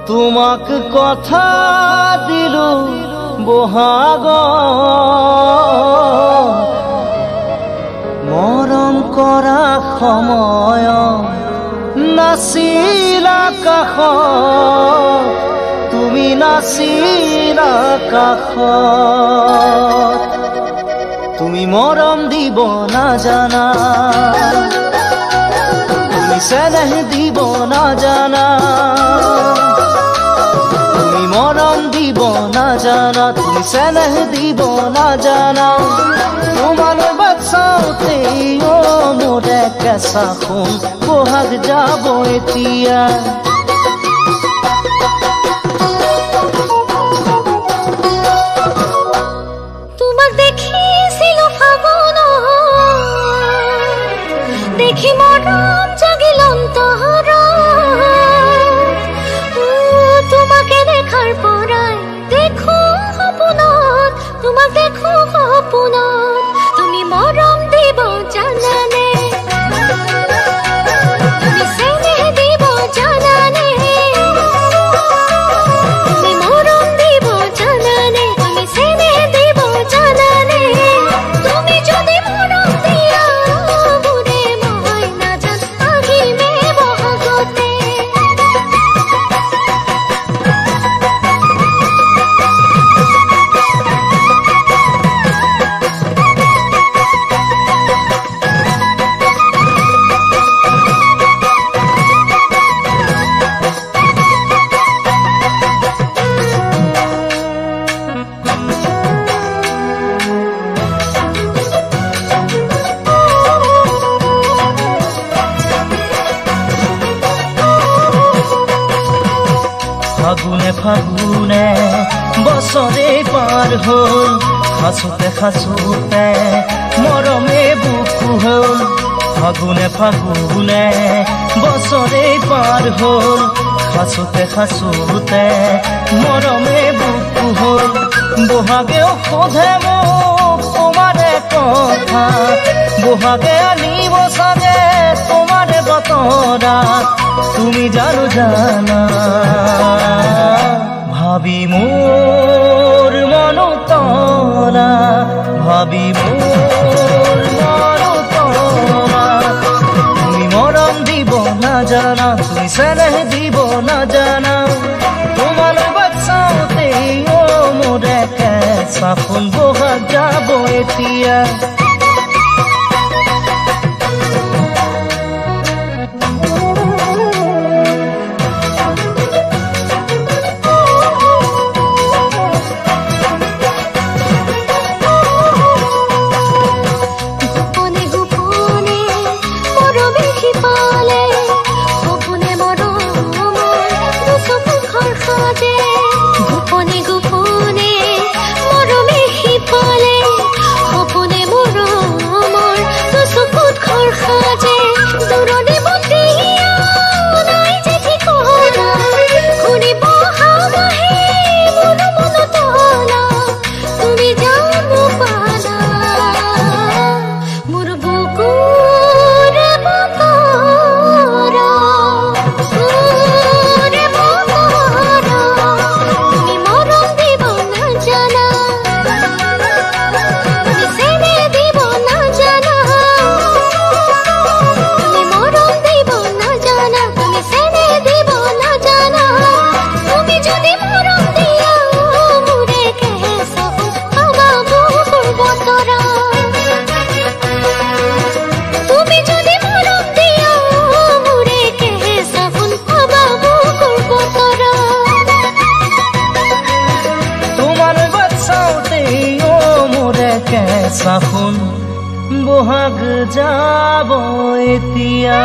তোমাক কথা দিলো বহাগ মৰম কৰা সময় নাছিলা কাষত তুমি নাছিলা কাষত তুমি মৰম দিব নাজানা তুমি চেনেহ দিব নাজানা তুমি মৰম দিব নাজানা তুমি চেনেহ দিব নাজানা তোমালৈ বাচাওতে মোৰে কেঁচা সোণ বহাগ যাব এতিয়া তোমাক দেখিছিলো ফাগুন দেখি মৰম জাগিল অন্তৰত তোমাকে দেখাৰ পৰাই দেখো সপোনত তোমাক দেখো সপোনত তুমি মৰম দিব জানানে তুমি চেনেহ দিব জানানে তুমি মৰম দিব জানানে তুমি চেনেহ দিব জানানে তুমি যদি মৰম দিয়া মোৰে মই নাজান আহিমে বহাগতে ফাগুনে ফাগুনে বছৰে পাৰ হ'ল খাচোতে খাচোতে মৰমে বুকু হ'ল ফাগুনে ফাগুনে বছৰে পাৰ হ'ল খাচোতে খাচোতে মৰমে বুকু হ'ল বহাগেও সোধে মোক তোমাৰে কথা বহাগে আনিব চাগে তোমাৰে বতৰা তুমি জানো জানা ভাবি মোৰ মনতলা ভাবি মোৰ মনতলা তুমি মৰম দিব নাজানা তুমি চেনেহ দিব নাজানা তোমালৈ বাচাওতে মোৰে কেঁচা সোণ বহাগ যাব এতিয়া কেঁচা সোণ বহাগ যাব এতিয়া